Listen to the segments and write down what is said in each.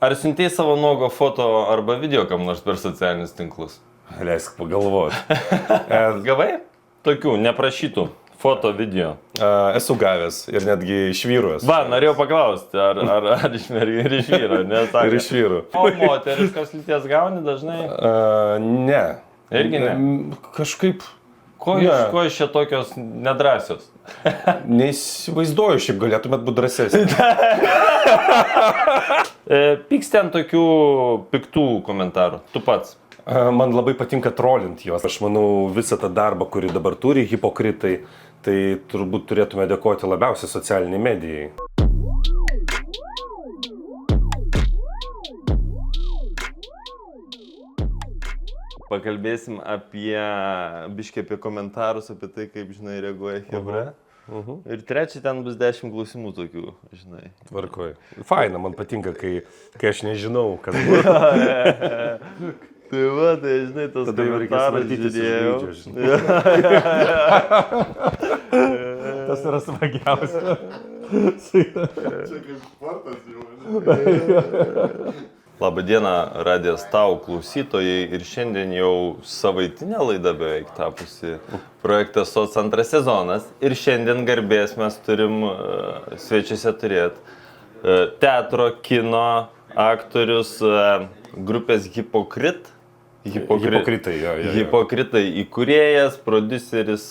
Ar siuntėjai savo nuogo foto arba video kam nors per socialinius tinklus? Leisk pagalvoti. Gavai? Tokių neprašytų foto, video. Esu gavęs ir netgi iš vyrų esu. Va, norėjau paklausti, ar iš vyro, ne? Ir iš vyrų. O moteriškos lyties gauni dažnai? Ne. Irgi ne? Kažkaip... Ko iš čia tokios nedrąsios? Neįsivaizduoju, šiaip galėtumėt būti drąsesni. Pyksti ant tokių piktų komentarų, tu pats. Man labai patinka trolinti juos. Aš manau, visą tą darbą, kurį dabar turi hipokritai, tai turbūt turėtume dėkoti labiausiai socialiniai medijai. Pakalbėsim apie komentarus, apie tai, kaip, žinai, reaguoja chebra. Ir trečia, ten bus 10 klausimų tokių, žinai. Tvarkoj. Faina, man patinka, kai aš nežinau, kas bus. Tai va, tai žinai, tos komentarus žiūrėjau. Tas yra smagiausia. Čia kaip sportas jau. Labadiena, radijas tau klausytojai, ir šiandien jau savaitinė laida beveik tapusi projektas SOC antras sezonas. Ir šiandien garbės mes turim svečiuose turėti teatro, kino, aktorius, grupės Hipokritai, jo. Hipokritai įkūrėjas, prodiuseris,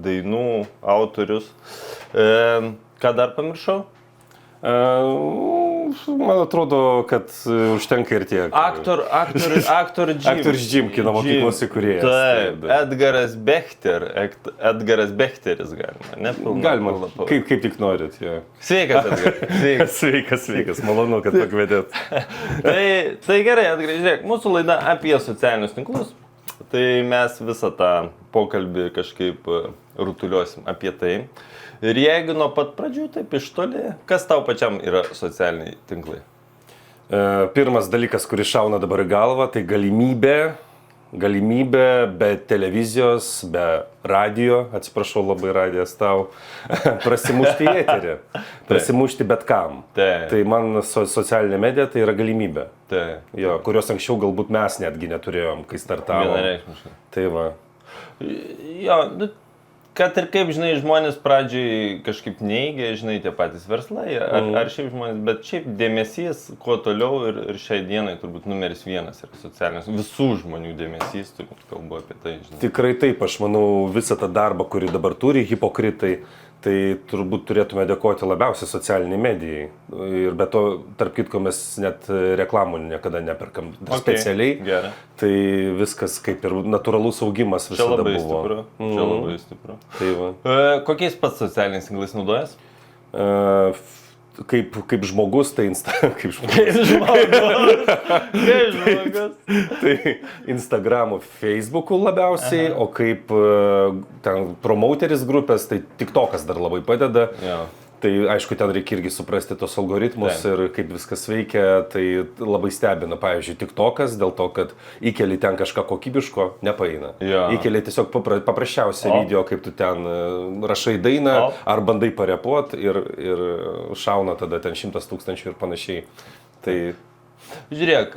dainų autorius. Ką dar pamiršau? Man atrodo, kad užtenka ir tiek. Aktor Gym, kino mokyklos įkūrėjas. Taip, Edgaras Bechteris galima, ne? Galima, kaip tik norit, jo. Sveikas, Edgaras. Sveikas, malonu, kad pakvietėt. Tai gerai, Edgarai, žiūrėk, mūsų laida apie socialinius tinklus. Tai mes visą tą pokalbį kažkaip rutuliosim apie tai. Ir jeigu nuo pat pradžių, taip iš toli, kas tau pačiam yra socialiniai tinklai? Pirmas dalykas, kuris šauna dabar į galvą, tai galimybė be televizijos, be radio, atsiprašau labai radijas tau, prasimušti į eterį, prasimušti bet kam. Tai man socialinė medija tai yra galimybė, jo, kurios anksčiau galbūt mes netgi neturėjom, kai startavom. Vienareikšmiškai. Tai va. Jo, kad ir kaip, žinai, žmonės pradžiai kažkaip neigia, žinai, tie patys verslai, ar šiaip žmonės, bet šiaip dėmesys, kuo toliau ir šiai dienai turbūt numeris 1 yra socialinis, visų žmonių dėmesys, turbūt kalbu apie tai, žinai. Tikrai taip, aš manau, visą tą darbą, kurį dabar turi hipokritai, tai turbūt turėtume dėkoti labiausiai socialiniai medijai. Ir be to, tarp kitko, mes net reklamų niekada neperkam specialiai. Gerai. Tai viskas kaip ir natūralus augimas visada buvo. Čia labai stipru. Tai va. Kokiais pats socialiniais tinklais naudojas? Kaip žmogus, tai Kaip žmogus. Tai Instagramu, Facebooku labiausiai, o kaip ten promouteris grupės, tai TikTokas dar labai padeda. Jo. Tai aišku, ten reikia irgi suprasti tos algoritmus ir kaip viskas veikia, tai labai stebina, pavyzdžiui, TikTokas, dėl to, kad įkeli ten kažką kokybiško, nepaeina. Ja. Įkeli tiesiog paprasčiausią video, kaip tu ten rašai dainą, ar bandai parepuot ir šauna tada ten 100 000 ir panašiai. Tai... Žiūrėk,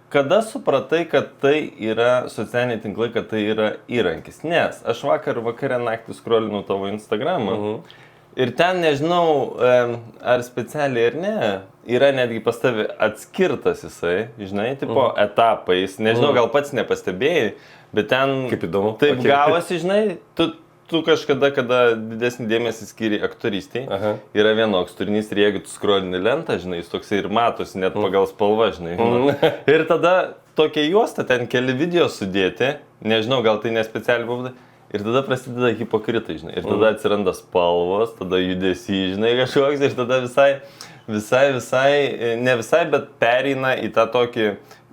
kada supratai, kad tai yra socialiniai tinklai, kad tai yra įrankis? Nes aš vakare naktį skrolinau tavo Instagramą. Ir ten, nežinau, ar specialiai ar ne, yra netgi pas tavi atskirtas jisai, žinai, tipo etapais. Nežinau, gal pats nepastebėjai, bet ten... Kaip įdomu. Taip gavosi, žinai, tu kažkada, kada didesnį dėmesį skiri aktorystiai, yra vienoks turinys ir jeigu tu skrolini lentą, žinai, jis toksai ir matosi net pagal spalvą, žinai. Ir tada tokia juosta, ten keli video sudėti, nežinau, gal tai nespecialiai pavadai. Ir tada prasideda hipokritai, žinai, ir tada atsiranda spalvos, tada judesys, žinai, kažkoks, ir tada ne visai, bet pereina į tą tokį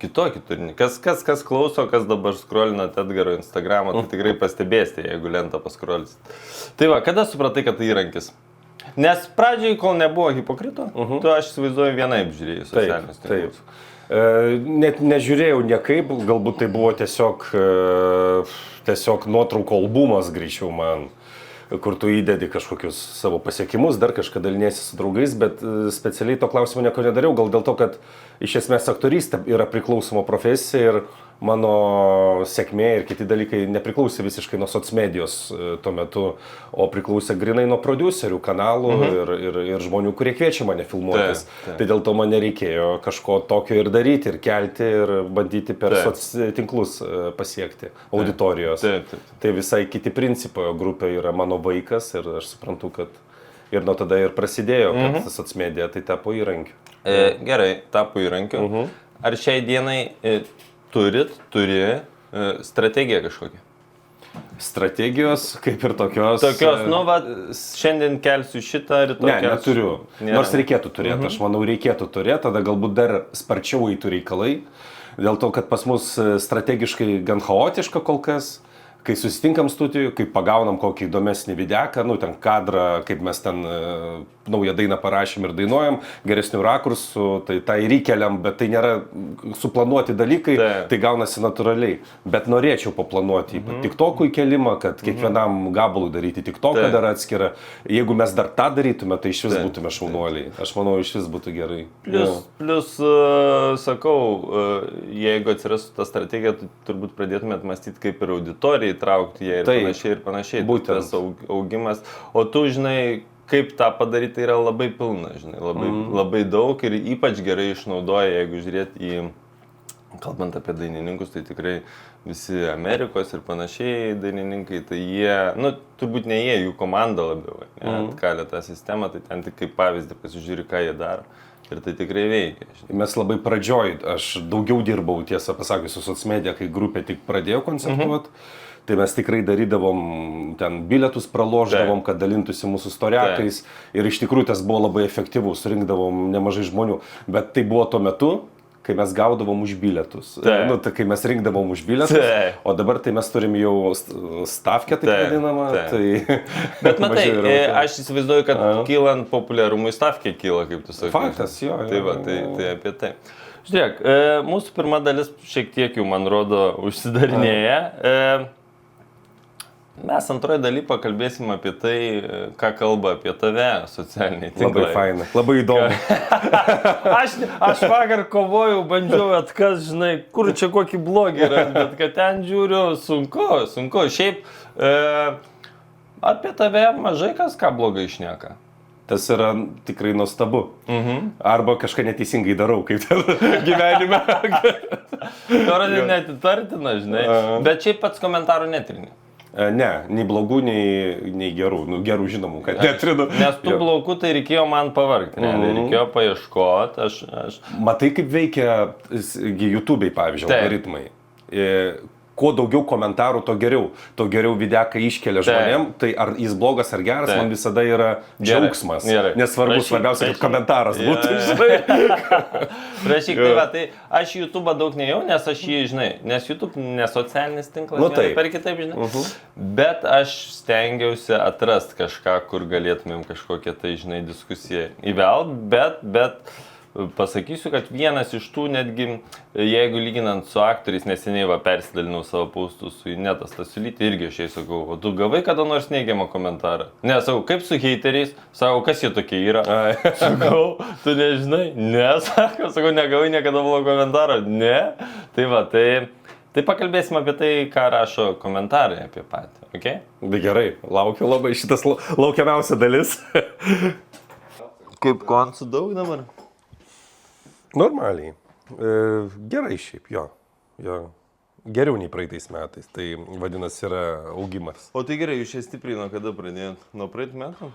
kitokį turinį. Kas klauso, kas dabar skrolina Edgaro Instagramą, tai tikrai pastebėsite, jeigu lentą paskrolysit. Tai va, kada supratai, kad tai įrankis? Nes pradžiai, kol nebuvo hipokrito, tu aš įsivaizduoju vienaip žiūrėjai socialinius tinklus. Net nežiūrėjau niekaip, galbūt tai buvo tiesiog nuotraukų albumas greičiau man. kur tu įdedi kažkokius savo pasiekimus, dar kažką daliniesi su draugais, bet specialiai to klausimo nieko nedariau, gal dėl to, kad iš esmės aktorystė yra priklausoma profesija ir mano sėkmė ir kiti dalykai nepriklausė visiškai nuo socmedijos tuo metu, o priklausė grinai nuo prodiuserių, kanalų ir žmonių, kurie kviečia mane filmuotis. Tai dėl to man nereikėjo kažko tokio ir daryti, ir kelti, ir bandyti per tinklus pasiekti auditorijos. Tai visai kiti principai, grupė yra mano vaikas ir aš suprantu, kad ir nuo tada ir prasidėjo, kad socmedija tai tapo įrankiu. Gerai, tapo įrankiu. Ar šiai dienai turi strategiją kažkokią? Strategijos kaip ir tokios... Šiandien kelsiu šitą, rytoj kelsiu. Ne, neturiu. Nors reikėtų turėti, aš manau reikėtų turėti, tada galbūt dar sparčiau eitų reikalai. Dėl to, kad pas mus strategiškai gan chaotiška kol kas. Kai susitinkam studijų, kai pagaunam kokį įdomesnį videką, ten kadrą, kaip mes ten naują dainą parašym ir dainuojam, geresnių rakursų, tai ir įkeliam, bet tai nėra suplanuoti dalykai, tai gaunasi natūraliai. Bet norėčiau paplanuoti TikTok'ų įkelimą, kad kiekvienam gabalui daryti TikTok'ą dar atskirą. Jeigu mes dar tą darytume, tai iš vis būtume šaunuoliai. Aš manau, iš vis būtų gerai. Plius, sakau, jeigu atsirastų ta strategija, tai turbūt pradėtumėt mąstyti kaip ir auditorijai, traukti ją ir panašiai. Būtent tas augimas. O tu žinai, kaip tą padaryti, tai yra labai pilna, žinai, labai daug ir ypač gerai išnaudoja, jeigu žiūrėt į, kalbant apie dainininkus, tai tikrai visi Amerikos ir panašiai dainininkai, tai jie, turbūt ne jie, jų komanda labiau, atkalė tą sistemą, tai ten tik kaip pavyzdį pasižiūri, ką jie daro. Ir tai tikrai veikia. Žinai. Mes labai pradžioj, aš daugiau dirbau, tiesą pasakius, su socmedija, kai grupė tik pradėjo koncertuoti. Tai mes tikrai darydavom, ten bilietus praloždavom, kad dalintųsi mūsų storiakais. Ir iš tikrųjų tas buvo labai efektyvus, surinkdavom nemažai žmonių. Bet tai buvo tuo metu, kai mes gaudavom už bilietus. Kai mes rinkdavom už bilietus, o dabar tai mes turim jau stavkę, taip vadinamą. Bet matai, aš įsivaizduoju, kad kylant populiarumui stavkė kyla, kaip tu sakai. Faktas, jo. Tai apie tai. Žiūrėk, mūsų pirma dalis šiek tiek jau, man rodo, užsidarinėja. Mes antroje daly pakalbėsim apie tai, ką kalba apie tave socialiniai tinklai. Labai faina, labai įdomu. Aš vakar kovojau, bandžiau atkas, žinai, kur čia kokį blogį yra, bet kad ten žiūriu, sunku. Šiaip apie tave mažai kas ką blogai šneka. Tas yra tikrai nuostabu. Arba kažką neteisingai darau, kaip ten gyvenime. Netitartina, žinai, bet šiaip pats komentarų netrini. Ne, nei blogų, nei gerų. Gerų žinomų, kad netrinu. Nes tų blogų tai reikėjo man pavargti, reikėjo paieškoti. Matai, kaip veikia YouTube'ai, pavyzdžiui, algoritmai. Kuo daugiau komentarų, to geriau. To geriau videką iškelia žmonėm. Tai ar jis blogas ar geras, man visada yra džiaugsmas. Nesvarbu, svarbiausia, kad komentaras būtų. Prašyk, tai aš YouTube'ą daug nejau, nes aš jį, žinai, nes YouTube nesocialinis tinklas, per kitaip, žinai. Bet aš stengiausi atrasti kažką, kur galėtumėm kažkokią tai, žinai, diskusiją įvelt, bet pasakysiu, kad vienas iš tų netgi, jeigu lyginant su aktoriais, neseniai persidalinau savo postus su Ineta Stasiulyte, irgi aš jai sakau, o tu gavai kada nors neigiamą komentarą? Ne, sakau, kaip su heiteriais? Sakau, kas jie tokie yra? Sakau, tu nežinai? Ne, sakau, negavai niekada blogo komentaro? Ne. Tai pakalbėsim apie tai, ką rašo komentarai apie patį, okei? Tai gerai, laukiu labai, šitas laukiamiausia dalis. Kaip koncų daug dabar? Normaliai. Gerai šiaip, jo. Geriau nei praeitais metais, tai vadinasi yra augimas. O tai gerai, jūs čia stipriai nuo kada pradėjot? Nuo praeitų metų?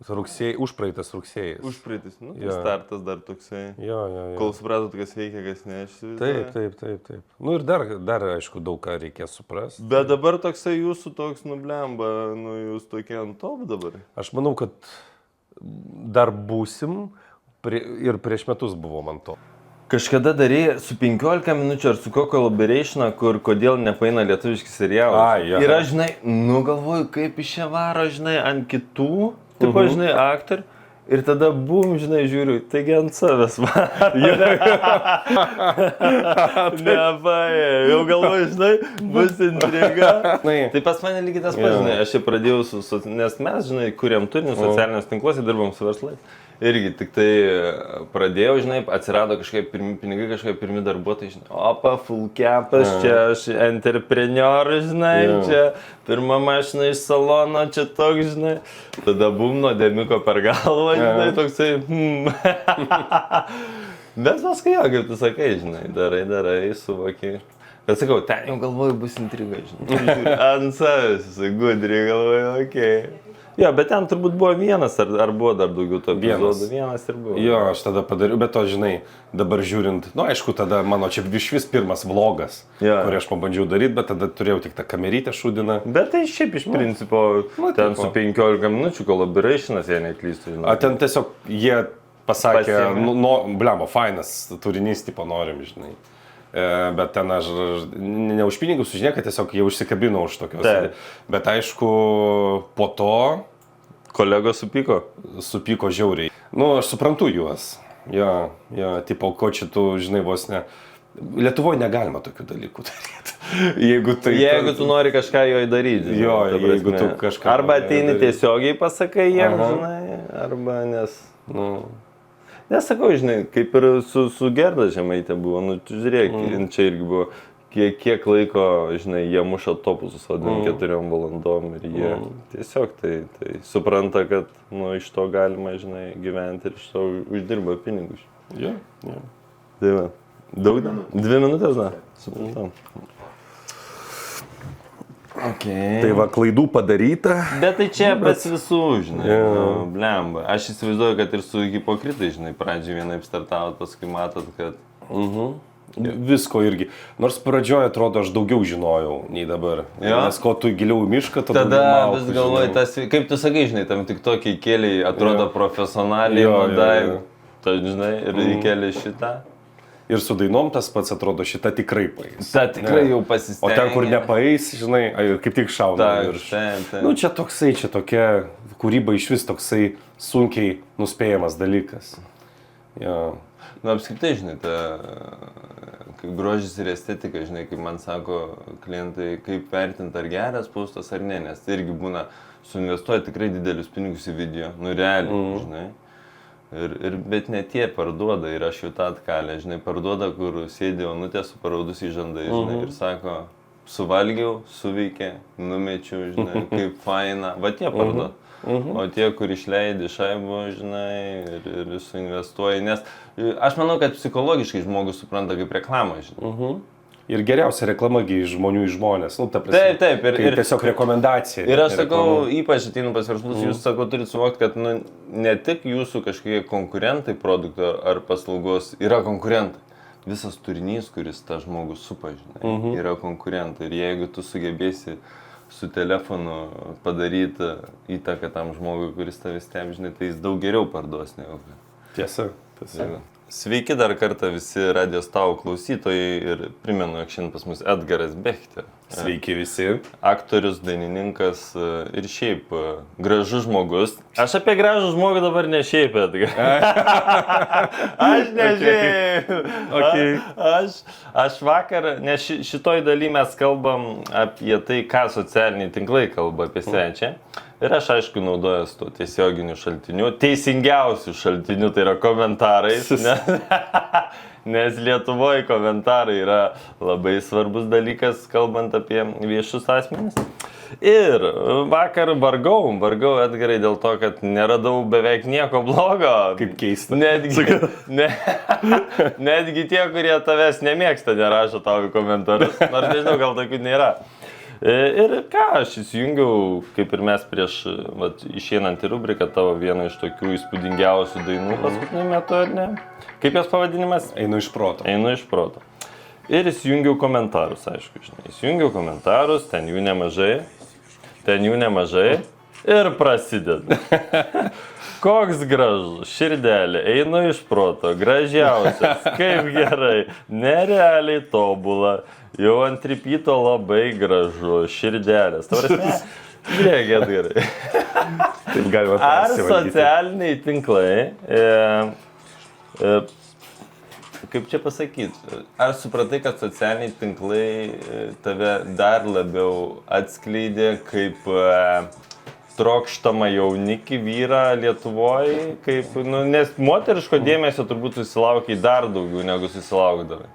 Užpraeitas rugsėjais. Užpraeitas, tai startas dar toksai. Jo. Kol supratot, kas veikia, kas ne, aš įsivaizduoju. Taip. Ir dar, aišku, daug ką reikės suprasti. Bet dabar toksai jūsų toks nublemba, jūs tokie ant top dabar. Aš manau, kad dar būsim. Ir prieš metus buvo man to. Kažkada darė su 15 minučių ar su kokio collaborationą, kur kodėl nepaina lietuviški serialai. Ir aš, žinai, galvoju, kaip iš čia varo, žinai, ant kitų, tipo, žinai, aktorių. Ir tada bum, žinai, žiūriu, taigi ant savęs man. Nepaė, jau galvoju, žinai, bus intriga. Tai pas mane lygiai tas pats, žinai, aš čia pradėjau, nes mes, žinai, kuriam turinį socialiniuose tinkluose, dirbam su verslais. Irgi tik tai pradėjau, žinai, atsirado kažkaip pirmi pinigai, kažkaip pirmi darbuotojai, žinai, opa, full capas, čia aš entrepreneur, žinai, čia pirma mašina iš salono, čia toks, žinai. Tada bum, nuo dėmiko per galvą, žinai, toksai, Bet paskui jo, kaip tu sakai, žinai, darai, suvokiai. Bet sakau, ten jau galvoju bus intriga, žinai. Ant savęs, jisai gudriai galvoju, okei. Jo, bet ten turbūt buvo vienas, ar buvo dar daugiau to epizodų, vienas ir buvo. Jo, aš tada padariau, bet to, žinai, dabar žiūrint, aišku, tada mano čia vis pirmas vlogas, kurį aš pabandžiau daryti, bet tada turėjau tik tą kamerytę šūdiną. Bet tai šiaip iš principo, ten su 15 minučių collaborationas, jei neklystu, žinai. A ten tiesiog jie pasakė, blemo, fainas turinys, tipo norim, žinai. Bet ten aš ne už pinigus, už nieką, tiesiog jie užsikabino už tokios. Bet aišku, po to... Kolegos supyko? Supyko žiauriai. Aš suprantu juos. Jo, tipo, ko čia tu, žinai, vos ne... Lietuvoje negalima tokių dalykų daryti. Jeigu tu nori kažką jo įdaryti. Jo, jeigu tu kažką... Arba ateini tiesiogiai pasakai jiems, žinai, arba nes... Nesakau, žinai, kaip ir su Gerda Žemaitė buvo, žiūrėk, čia irgi buvo, kiek laiko, žinai, jie muša topus su 4 valandom ir jie tiesiog tai supranta, kad, iš to galima, žinai, gyventi ir iš to uždirba pinigus. Jo. Tai va, daug dienų? 2 minutės, na, suprantam. Okay. Tai va, klaidų padaryta. Bet tai čia pas visų, žinai, blemba. Aš įsivaizduoju, kad ir su hipokritai, žinai, pradžiai vienaip startavot, paskui matot, kad... Visko irgi. Nors pradžioje atrodo, aš daugiau žinojau nei dabar. Nes ko tu giliau į mišką, tada vis galvoji, kaip tu sakai, žinai, tam tik tokiai kėliai atrodo profesionaliai, madai, žinai, ir įkėlė šitą. Ir su dainom tas pats atrodo, šita tikrai paeis. Ta tikrai jau pasistengė. O ten, kur nepaeis, žinai, kaip tik šauna virš. Čia toksai, čia tokia kūryba iš vis toksai sunkiai nuspėjamas dalykas. Apskritai, žinai, kaip grožis ir estetika, žinai, kaip man sako klientai, kaip vertinti, ar geras postas ar ne, nes tai irgi būna, suinvestuoja tikrai didelius pinigus į video, realiai, žinai. Bet ne tie parduoda ir aš jau tą atkalę, žinai, parduoda, kur sėdė Onutė su paraudusi žandai, žinai, ir sako, suvalgiau, suveikė, numečiau, žinai, kaip faina, va tie parduoda. O tie, kur išleidė šaibų, žinai, ir suinvestuoja, nes aš manau, kad psichologiškai žmogus supranta kaip reklamą, žinai. Ir geriausia reklama iš žmonių į žmonės. Taip. Ir tiesiog rekomendacija. Ir aš sakau, ypač ateinu pas verslus, jūs sakau, turite suvokti, kad ne tik jūsų kažkokie konkurentai produkto ar paslaugos yra konkurentai. Visas turinys, kuris tą žmogų supa, žinai, yra konkurentai. Ir jeigu tu sugebėsi su telefonu padaryti įtaką tam žmogui, kuris tave stebi, žinai, tai jis daug geriau parduos negu. Tiesa. Sveiki dar kartą visi Radio Stau klausytojai ir primenu, jog šiandien pas mus Edgaras Bechtė. Sveiki visi. Aktorius, dainininkas ir šiaip gražus žmogus. Aš apie gražų žmogų dabar ne šiaip, Edgaras. Aš ne šiaip. Aš vakar, nes šitoj daly mes kalbam apie tai, ką socialiniai tinklai kalba apie svečią. Ir aš aišku naudojas to tiesioginiu šaltiniu, teisingiausiu šaltiniu, tai yra komentarais, nes Lietuvoje komentarai yra labai svarbus dalykas, kalbant apie viešus asmenis. Ir vakar vargau Edgarai dėl to, kad neradau beveik nieko blogo. Kaip keista. Netgi tie, kurie tavęs nemėgsta, nerašo tau į komentarus, nors nežinau, gal tokių nėra. Ir ką, aš įsijungiau, kaip ir mes prieš išeinant į rubriką, tavo vieną iš tokių įspūdingiausių dainų paskutiniu metu, ar ne? Kaip jos pavadinimas? Einu iš proto. Ir įsijungiau komentarus, aišku, žinai. Įsijungiau komentarus, ten jų nemažai ir prasideda. Koks gražus, širdelė, einu iš proto, gražiausias, kaip gerai, nerealiai tobula. Jau ant tripyto labai gražu, širdelės. Tavrasme, žiūrėk, Edgarai. Taip galima Ar persivaldyti. socialiniai tinklai, kaip čia pasakyti, ar supratai, kad socialiniai tinklai tave dar labiau atskleidė kaip trokštamą jaunikį vyrą Lietuvoje, kaip, nes moteriško dėmesio turbūt susilaukiai dar daugiau negu susilaukdavai.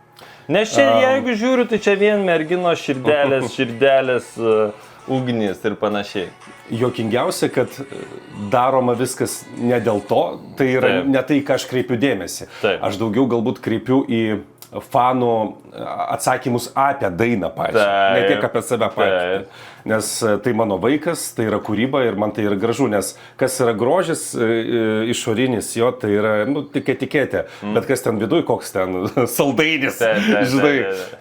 Nes čia, jeigu žiūriu, tai čia vien mergino širdelės, ugnis ir panašiai. Jokingiausia, kad daroma viskas ne dėl to, tai yra ne tai, ką aš kreipiu dėmesį. Taip. Aš daugiau galbūt kreipiu į fanų atsakymus apie dainą, pavyzdžiui, ne tiek apie save patį. Nes tai mano vaikas, tai yra kūryba ir man tai yra gražu, nes kas yra grožis išorinis jo, tai yra, tik etiketė, bet kas ten viduj, koks ten saldainis, žinai,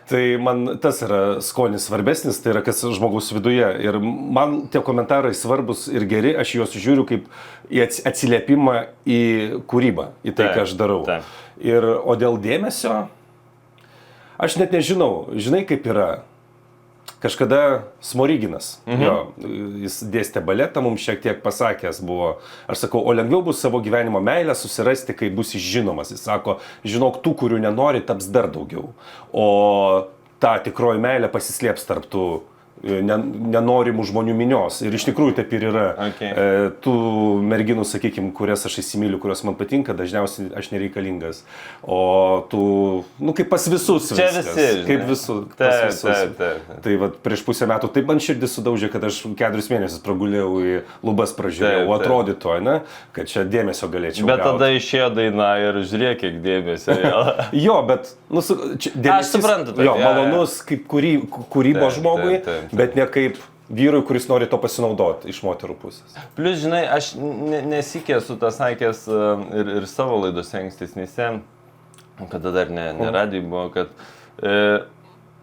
tai man tas yra skonis svarbesnis, tai yra kas žmogus viduje ir man tie komentarai svarbus ir geri, aš juos žiūriu kaip į atsiliepimą į kūrybą, į tai, ką aš darau. O dėl dėmesio, aš net nežinau, žinai kaip yra. Kažkada Smoriginas, jis dėstė baletą, mums šiek tiek pasakęs buvo, aš sakau, o lengviau bus savo gyvenimo meilę susirasti, kai bus žinomas. Jis sako, žinok, tų, kurių nenori, taps dar daugiau. O ta tikroji meilė pasislėps tarp tų nenorimų žmonių minios. Ir iš tikrųjų taip ir yra. Tų merginų, sakykime, kurias aš įsimyliu, kurios man patinka, dažniausiai aš nereikalingas. O tų, kaip pas visus čia viskas. Visi, kaip visus. Tai vat, prieš pusę metų taip man širdis sudaužė, kad aš 4 mėnesius pragulėjau į lubas pražiūrėjau, atrodytų, kad čia dėmesio galėčiau gauti. Bet gauti. tada išėjo daina ir žiūrėk, kiek dėmesio. Jo, bet, dėmesys, aš suprantu. Jo, malonus kaip kūrybos žmogui. Bet ne kaip vyrui, kuris nori to pasinaudoti iš moterų pusės. Plius, žinai, aš nesikė esu tą sakęs ir savo laidose ankstesnėse, kada dar ne radijai buvo, kad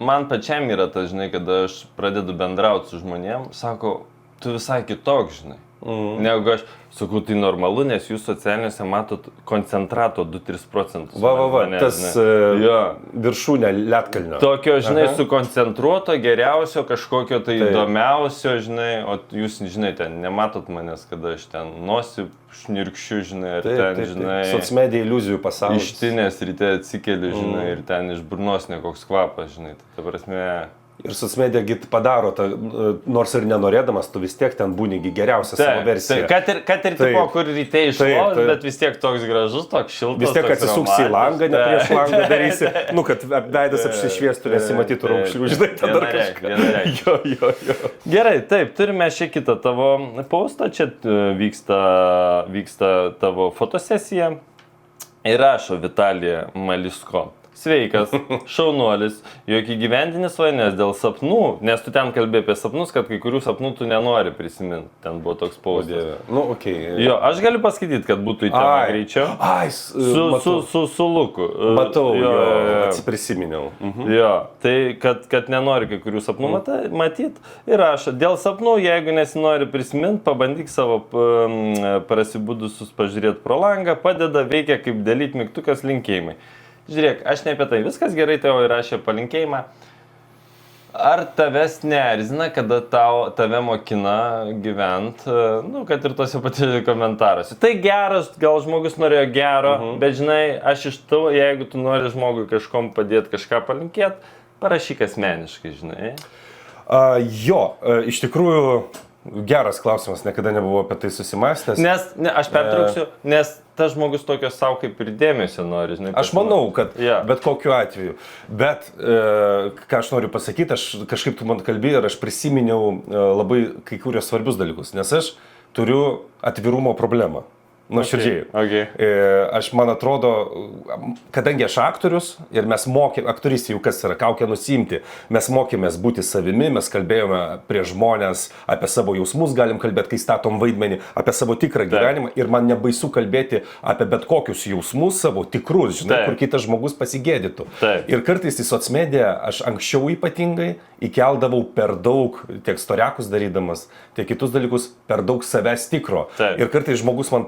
man pačiam yra tas, žinai, kada aš pradedu bendrauti su žmonėm, sako, tu visai kitoks, žinai. Negu aš sakau, tai normalu, nes jūs socialiniuose matot koncentrato 2-3%. Tas viršūnė ledkalnio. Tokio, žinai, sukoncentruoto, geriausio, kažkokio tai įdomiausio, žinai, o jūs, žinai, ten nematot manęs, kada aš ten nosį šnirkščiu, žinai, ir ten, žinai, socmedija iliuzijų pasaulis. Ištinės ryte atsikeli, žinai, ir ten iš burnos nekoks kvapas, žinai, ta prasme. Ir socmedija padaro, nors ir nenorėdamas, tu vis tiek ten būni geriausia savo versija. Kad ir tipo, kur ryte išlovas, bet vis tiek toks gražus, toks šiltas. Vis tiek atsisuksi į langą, ne prieš langą darysi, kad veidas apsišviestų, nesimatytų raukšlių, žinai, ten dar kažką. Jo. Gerai, taip, turime šiek kitą tavo postą, čia vyksta tavo fotosesija ir rašo Vitalija Malisko. Sveikas, šaunuolis, jog įgyvendini svajones dėl sapnų, nes tu ten kalbėjai apie sapnus, kad kai kurių sapnų tu nenori prisiminti. Ten buvo toks postas. Jo, aš galiu paskaityti, kad būtų į temą greičiau. Su Luku. Matau, atsiprisiminiau. Jo, tai kad nenori kai kurių sapnų matyti. Ir rašo, dėl sapnų, jeigu nesinori prisiminti, pabandyk savo prasibudusius pažiūrėti pro langą, padeda, veikia kaip dalyt mygtukas linkėjimai. Žiūrėk, aš ne apie tai. Viskas gerai, tavo įrašė palinkėjimą. Ar tavęs neerzina, kada tave mokina gyvent, kad ir tose pačiose komentaruose. Tai geras, gal žmogus norėjo gero, bet žinai, aš iš to, jeigu tu nori žmogui kažkom padėti, kažką palinkėti, parašyk asmeniškai, žinai. Iš tikrųjų, geras klausimas, niekada nebuvau apie tai susimąstęs. Aš pertrauksiu, nes tas žmogus tokio savo kaip ir dėmesio nori, žinai. Aš manau, kad bet kokiu atveju. Bet, ką aš noriu pasakyti, aš kažkaip tu man kalbėjai ir aš prisiminiau labai kai kurios svarbius dalykus, nes aš turiu atvirumo problemą. Nuoširdžiai. Aš, man atrodo, kadangi aš aktorius ir mes aktorystė jau kas yra, kaukę nusiimti, mes mokėmės būti savimi, mes kalbėjome prie žmonės apie savo jausmus, galim kalbėti, kai statom vaidmenį, apie savo tikrą gyvenimą ir man nebaisu kalbėti apie bet kokius jausmus savo tikrus, žinai, kur kitas žmogus pasigėdytų. Ir kartais į socmediją aš anksčiau ypatingai įkeldavau per daug, tiek storiakus darydamas, tiek kitus dalykus, per daug savęs tikro. Ir kartais žmogus man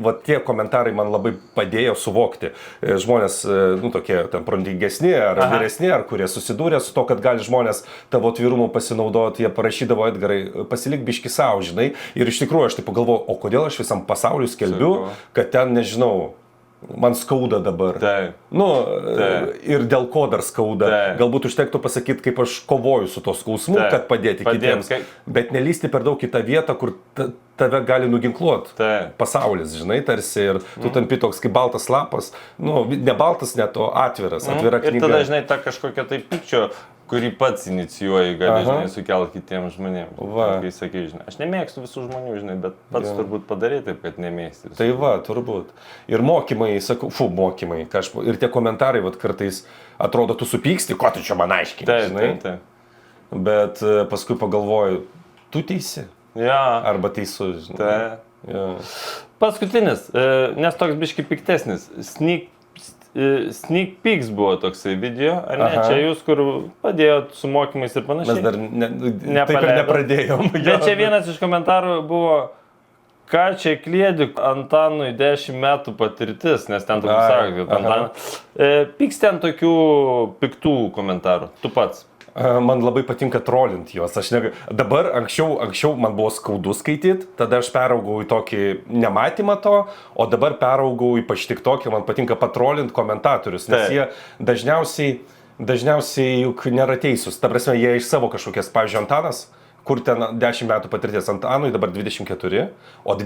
va tie komentarai man labai padėjo suvokti. Žmonės, nu, tokie ten protingesni ar vyresni, ar kurie susidūrė su to, kad gali žmonės tavo atvirumu pasinaudoti, jie parašydavo, Edgarai, pasilik biški savo, žinai. Ir iš tikrųjų aš taip pagalvojau, o kodėl aš visam pasauliu skelbiu, kad ten, nežinau, man skauda dabar. Nu, ir dėl ko dar skauda. Galbūt užtektų pasakyti, kaip aš kovoju su to skausmu, kad padėti kitiems. Bet nelysti per daug į tą vietą, kur tave gali nuginkluoti pasaulis, žinai, tarsi. Ir tu tampi toks kaip baltas lapas. Nu, ne baltas, net o atviras, atvira knyga. Ir tada, žinai, ta kažkokia tai pykčio, kurį pats inicijuoji, gali, žinai, sukelti kitiems žmonėms. Kai sakai, žinai, aš nemėgstu visų žmonių, žinai, bet pats turbūt padarai taip, kad nemėgsti. Tai va, turbūt. Ir mokymai, sakau, mokymai. Ir tie komentarai, va, kartais atrodo, tu supyksti, ko tu čia man aiškini, žinai. Bet paskui pagalvoju, tu teisi. Arba teisus, žinai. Paskutinis, nes toks biški piktesnis. Sneak Peeks buvo toksai video, ar ne? Čia jūs, kur padėjot su mokymais ir panašiai. Mes dar taip ir nepradėjom. Bet čia vienas iš komentarų buvo, ką čia kliedi Antanui 10 metų patirtis, nes ten tokių sako, kad Antanas. Pyks ten tokių piktų komentarų, tu pats. Man labai patinka trolinti juos. Dabar anksčiau man buvo skaudu skaityti, tada aš peraugau į tokį nematymą to, o dabar peraugau ypač tik tokį, man patinka patrolinti komentatorius, nes jie dažniausiai juk nėra teisūs. Ta prasme, jie iš savo kažkokias, pavyzdžiui, Antanas, kur ten 10 metų patirties Antanui, dabar 24, o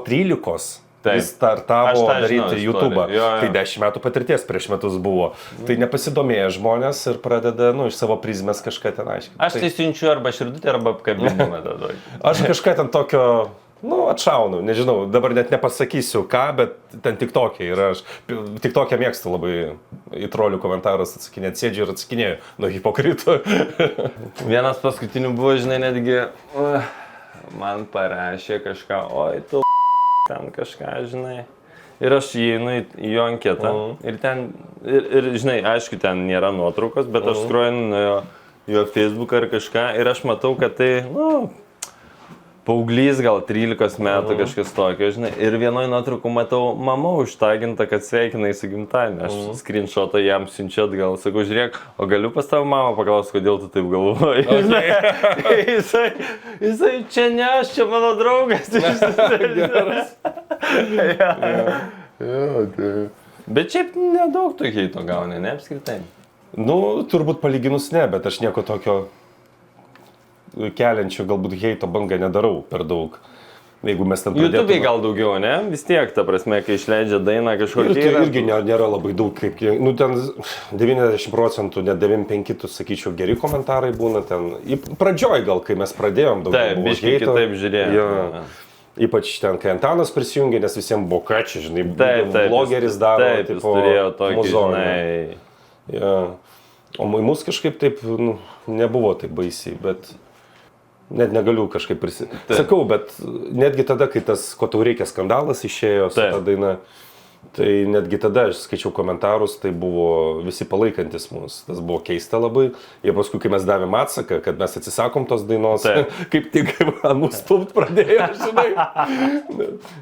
13. Jis startavo daryti YouTube'ą. Tai 10 metų patirties prieš metus buvo. Tai nepasidomėję žmonės ir pradeda, nu, iš savo prizmės kažką ten aiškinti. Aš tai siunčiu arba širdutę, arba apkabinimą tada. Aš kažką ten tokio, nu, atšaunu, nežinau, dabar net nepasakysiu ką, bet ten TikTok'e yra. Aš TikTok'e mėgstu labai į trolių komentarus atsakinėti, sėdžiu ir atsakinėju nuo hipokritų. Vienas paskutinių buvo, žinai, netgi man parašė kažką, oi tu ten kažką, žinai. Ir aš įeinu į jo anketą. Ir ten, ir žinai, aišku, ten nėra nuotraukos, bet aš skroinu jo Facebooką ar kažką. Ir aš matau, kad tai, nu, paauglys gal 13 metų kažkas tokio, žinai. Ir vienoje nuotraukų matau mama užtaginta, kad sveikinai su gimtadieniu. Aš screenshotą jam siunčiu atgal, sakau, žiūrėk, o galiu pas tavo mamą paklausti, kodėl tu taip galvoji. Jisai, čia ne aš, čia mano draugas. Geras. Bet šiaip nedaug to heito gauni, ne apskritai. Nu, turbūt palyginus ne, bet aš nieko tokio keliančių galbūt heito bangą nedarau per daug. Jeigu mes ten pradėtume... YouTube'ai gal daugiau, ne? Vis tiek, ta prasme, kai išleidžia dainą kažkokį... Ir tai irgi nėra labai daug, kaip... Nu, ten 90%, net 95%, tu sakyčiau, geri komentarai būna ten. Pradžioj gal, kai mes pradėjom daugiau. Taip, biškai kitaip žiūrėjau. Ypač ten, kai Antanas prisijungė, nes visiems buvo ką čia, žinai, blogeris daro. Taip, jis turėjo tokį, žinai... O mus kažkaip taip, nu, nebuvo taip baisiai, bet... Net negaliu kažkaip Sakau, bet netgi tada, kai tas, ko tau reikia skandalas išėjo su ta daina, tai netgi tada aš skaičiau komentarus, tai buvo visi palaikantis mus. Tas buvo keista labai. Ir paskui, kai mes davėm atsaką, kad mes atsisakom tos dainos, kaip tik nustumt pradėjo, žinai.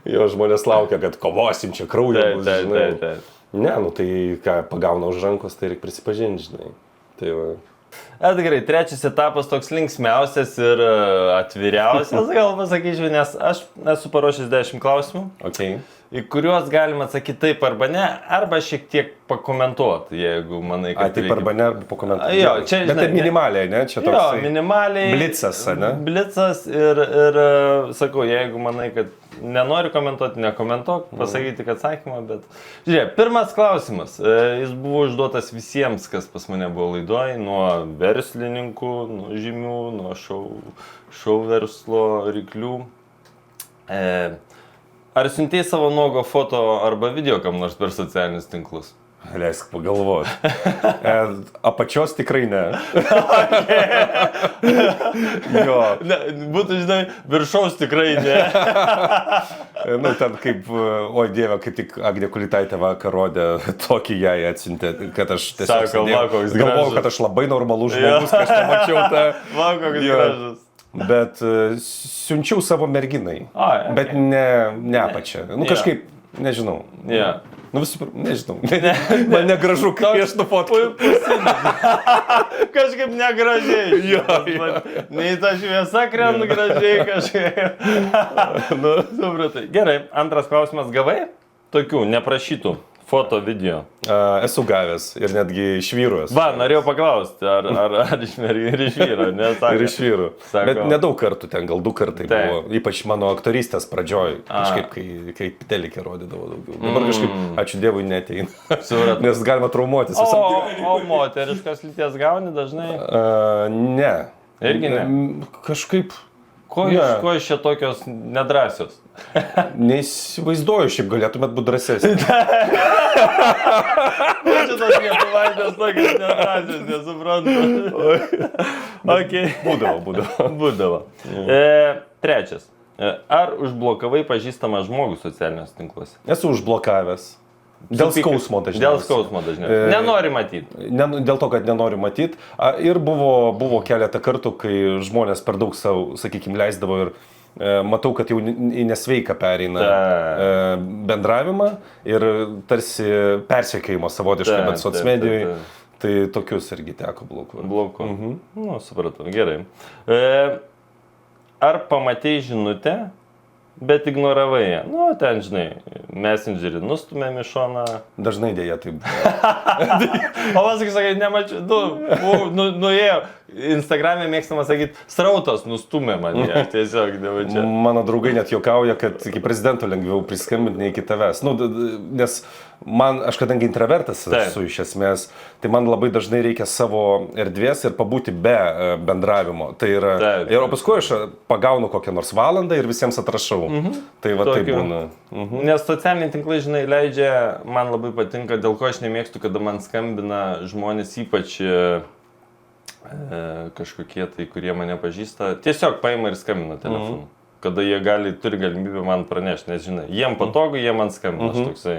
Jo, žmonės laukia, kad kovosim čia kraujo, žinai. Ne, nu tai ką, pagauna už rankos, tai reikia prisipažinti, žinai. Tai va. Gerai, trečias etapas toks linksmiausias ir atviriausias, gal pasakyčiau, nes aš esu paruošęs 10 klausimų, į kuriuos galima atsakyti taip arba ne, arba šiek tiek pakomentuoti, jeigu manai, kad taip arba ne, arba pakomentuoti. Jo, čia, bet tai minimaliai, ne? Čia toks. Jo, minimaliai. Blitzas, ne? Blitzas ir sakau, jeigu manai, kad nenori komentuoti, nekomentuok, pasakyti atsakymą, bet... Žiūrėk, pirmas klausimas, jis buvo užduotas visiems, kas pas mane buvo laidoj, nuo verslininkų, nuo žymių, nuo šou verslo ryklių. Ar siuntei savo nuogo foto arba video kam nors per socialinius tinklus? Leisk pagalvoti. Apačios tikrai ne. Jo. Būtų, žinai, viršaus tikrai ne. Nu, ten kaip, oi Dieve, kaip tik Agnė Kulitaitė vakar rodė, tokį jai atsiuntė, kad aš tiesiog galvojau, kad aš labai normalus žmogus, kad aš nemačiau tą. Koks gražus. bet siunčiau savo merginai. Okay. Bet ne apačią. Nu kažkaip, nežinau. Yeah. Nu visų pirma, nežinau. Man negražu, kai aš nufotkiu. Kažkaip negražiai. Nei ta šviesa krenta gražiai kažkaip. Nu, supratai. Gerai, antras klausimas. Gavai tokių neprašytų foto, video? Esu gavęs ir netgi iš vyrų esu. Va, norėjau paklausti, ar iš vyro, ne? Sako, ir iš vyrų. Sako, bet nedaug kartų ten, gal 2 kartai buvo. Ypač mano aktorystės pradžioj, kažkaip, kai Telikė rodydavo daugiau. Dabar kažkaip, ačiū Dievui, neteina. Nes galima traumuotis. O moteriškas lyties gauni dažnai? Ne. Irgi ne? Kažkaip... Ko iš čia tokios nedrasios? Neįsivaizduoju, šiaip galėtumėt būti drąsesnis. Čia tos lietuvaitės tokios nedrasios, nesuprantu. Okay. Būdavo. Trečias. Ar užblokavai pažįstamą žmogų socialiniuose tinkluose? Esu užblokavęs. Dėl skausmo dažniausiai. Nenori matyti. Dėl to, kad nenori matyti. Ir buvo keletą kartų, kai žmonės per daug savo, sakykime, leisdavo ir matau, kad jau į nesveiką pereina bendravimą ir tarsi persekiojimo savotiškai, bet socmedijoje. Tai tokius irgi teko blokuoti. Nu, supratau, gerai. Ar pamatei žinutę, bet ignoravai ją? Nu, ten, žinai, messengerį nustumėm į šoną. Dažnai dėja taip. O vas, kai sakai, nemačiau, nuėjo. Instagram'e mėgstama sakyti, srautas nustumė mane, aš tiesiog nemačiau. Mano draugai net juokauja, kad iki prezidento lengviau priskambinti nei iki tavęs. Nu, nes aš kadangi intravertas esu iš esmės, tai man labai dažnai reikia savo erdvės ir pabūti be bendravimo. Tai yra, ir paskui aš pagaunu kokią nors valandą ir visiems atrašau. Tai va taip būna. Nes socialiniai tinklai, žinai, leidžia, man labai patinka, dėl ko aš nemėgstu, kada man skambina žmonės, ypač kažkokie tai, kurie mane pažįsta, tiesiog paima ir skambina telefonu. Kada jie turi galimybę man pranešti, nes žinai, jiem patogu, jie man skambina, aš toksai,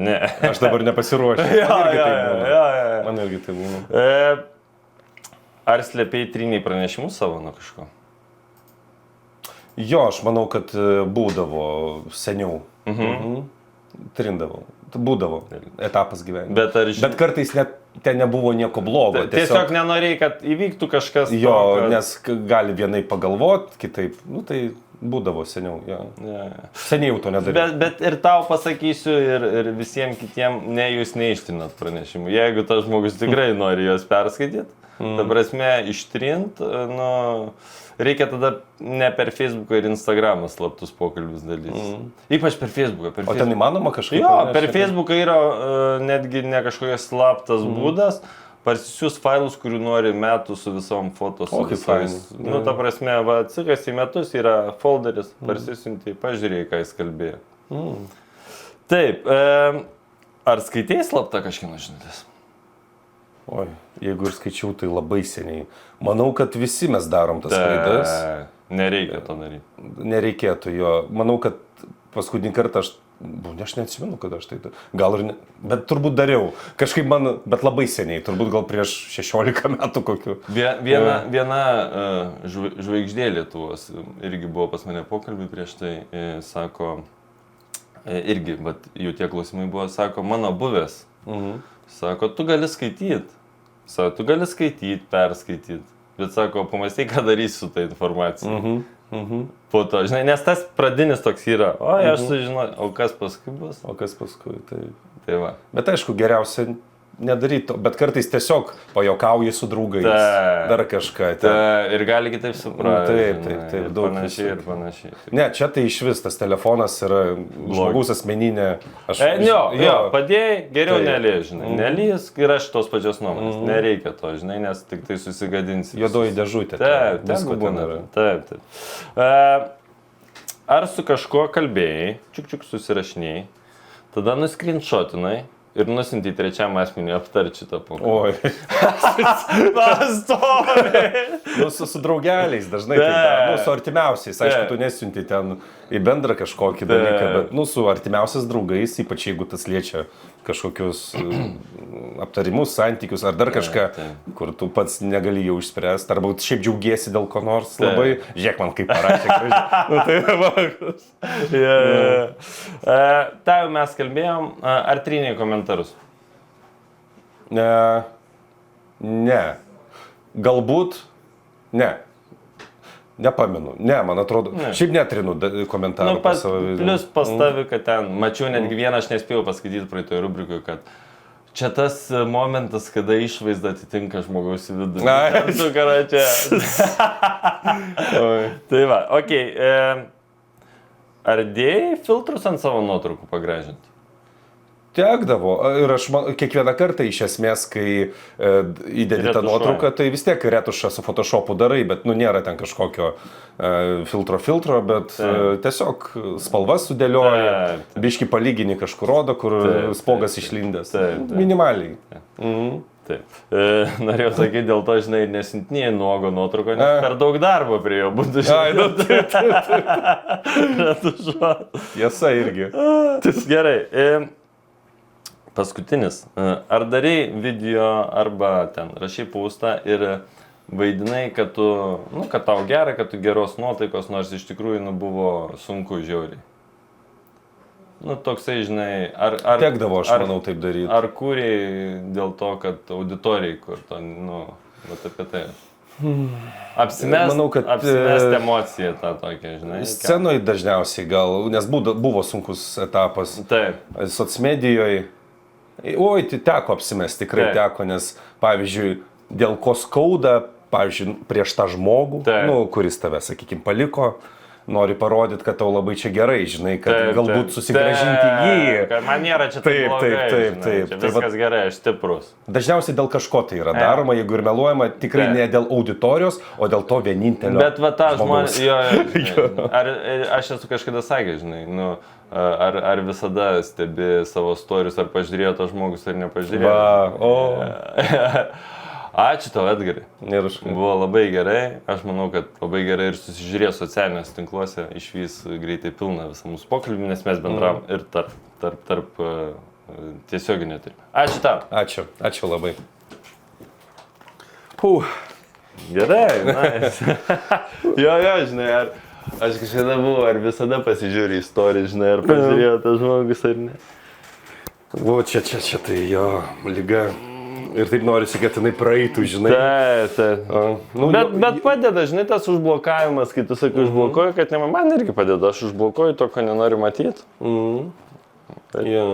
ne. Aš dabar nepasiruošiu. Man irgi tai būna. Ar slėpėjai tryniai pranešimus savo nuo kažko? Jo, aš manau, kad būdavo seniau. Trindavau. Būdavo etapas gyvenime. Bet kartais net ten nebuvo nieko blogo. Tiesiog nenorėjai, kad įvyktų kažkas. Jo, nes gali vienai pagalvoti, kitaip. Nu tai būdavo seniau. Seniai jau to nedarėjau. Bet ir tau pasakysiu ir visiems kitiems, ne jūs neištrinat pranešimų. Jeigu tas žmogus tikrai nori juos perskaityti, ta prasme ištrint, nu... Reikia tada ne per Facebooką ir Instagramą slaptus pokalbius dalyti. Ypač per Facebooką. O ten įmanoma kažkaip? Jo, per Facebooką yra netgi ne kažkokias slaptas būdas, parsisiųs failus, kurių nori metų su visom foto. O, kaip failus. Nu, ta prasme, atsikas į metus yra folderis, parsisiunti, pažiūrėjai, ką jis kalbėjo. Taip, ar skaitėjai slaptą kažkieno žinutės? Oi, jeigu ir skaičiau, tai labai seniai. Manau, kad visi mes darom tas klaidas. Nereikia to daryti. Nereikėtų jo. Manau, kad paskutinį kartą aš neatsimenu, kad aš tai... Gal ir ne... Bet turbūt dariau. Kažkaip bet labai seniai. Turbūt gal prieš 16 metų kokiu. Viena žvaigždė Lietuvos irgi buvo pas mane pokalbį prieš tai. Sako, irgi, bet jų tie klausimai buvo, sako, mano buvęs. Sako, tu gali skaityti. Sako, tu gali skaityti, perskaityti. Bet sako, pamąstai, ką darysi su ta informacija. Po to, žinai, nes tas pradinis toks yra. O, aš sužinojau, o kas paskui bus? O kas paskui, tai va. Bet aišku, geriausia nedaryti to, bet kartais tiesiog pajokauji su draugais. Dar kažką. Ir gali kitaip suprasti. Taip, daug. Panašiai. Ne, čia tai iš vis tas telefonas yra žmogaus asmeninė. Jo, padėjai, geriau nelės, žinai. Nelys ir aš tos pačios nuomonės. Nereikia to, žinai, nes tik tai susigadinsi. Juodoji dėžutė. Taip, visko būna. Taip. Ar su kažkuo kalbėjai, čiuk susirašinėjai, tada nuskrinšotinai ir nusinti trečiam asmeniui aptarti šitą punktą. Oi. Nu, su draugeliais dažnai tai daro. Nu, su artimiausiais. Aišku, tu nesiunti ten į bendrą kažkokį dalyką, bet nu, su artimiausiais draugais, ypač jeigu tas liečia kažkokius aptarimus, santykius ar dar kažką, kur tu pats negali jau išspręsti, arba šiaip džiaugiesi dėl ko nors labai. Žiūrėk man, kaip parašė. Nu, tai vakas. Ta jau mes kalbėjom, ar trynėjai komentarus? Ne. Galbūt. Ne. Nepamenu. Ne, man atrodo. Ne. Šiaip netrinu komentarų. Nu, plius pastavi, kad ten, mačiau netgi vieną, aš nespėjau paskaityti praeitoje rubrikoje, kad čia tas momentas, kada išvaizda atitinka žmogaus vidų. Su karačia. Tai va, okei. Ar dėjai filtrus ant savo nuotraukų pagražinti? Tekdavo. Ir aš kiekvieną kartą iš esmės, kai įdedi tą nuotrauką, tai vis tiek retušą su Photoshopu darai, bet nu nėra ten kažkokio filtro, bet tiesiog spalvas sudėlioja, biški palygini kažkur rodo, kur spogas išlindęs. Minimaliai. Taip. Norėjau sakyti, dėl to, žinai, nesintinėjai nuogo nuotrauko, nes per daug darbo prie jo būtų, žinai. Tiesa irgi. Gerai. Paskutinis. Ar darai video arba ten rašai postą ir vaidinai, kad tu, nu, kad tau gera, kad tu geros nuotaikos, nors iš tikrųjų buvo sunku žiauriai? Nu, toksai, žinai, tekdavo, aš manau, taip daryti. Ar kūrėjai dėl to, kad auditorijai, kur to, nu, vat apie tai. Apsimest emociją tą tokią, žinai. Scenoje dažniausiai gal, nes buvo sunkus etapas. Taip. Socmedijoje. Oi, tai teko apsimesti, tikrai teko, nes, pavyzdžiui, dėl ko skauda, pavyzdžiui, prieš tą žmogų, nu, kuris tave, sakykime, paliko, nori parodyti, kad tau labai čia gerai, žinai, kad galbūt susigrąžinti jį. Kad man nėra čia taip blogai, taip. Viskas gerai, aš stiprus. Dažniausiai dėl kažko tai yra daroma, jeigu ir meluojama, tikrai ne dėl auditorijos, o dėl to vienintelio. Bet va tą žmonės, ar aš esu kažkada sakęs, žinai, nu, ar visada stebi savo storius, ar pažiūrėjo to žmogus, ar nepažiūrėjo. Ačiū tau, Edgarai. Buvo labai gerai. Aš manau, kad labai gerai ir susižiūrėjo socialiniuose tinkluose, išvys greitai pilną visą mūsų pokalbį, nes mes bendravom ir tarp tiesioginio taip. Ačiū tau. Ačiū labai. Gerai, nice. Jo, žinai, aš kažkada buvau, ar visada pasižiūrė istoriją, žinai, ar pažiūrėjo tas žmogus, ar ne. O, čia tai jo lyga. Ir taip norisi, kad jinai praeitų, žinai. Taip. Bet padeda, žinai, tas užblokavimas, kai tu sakai užblokuoju, kad ne man irgi padeda, aš užblokuoju to, ko nenoriu matyti. Jo.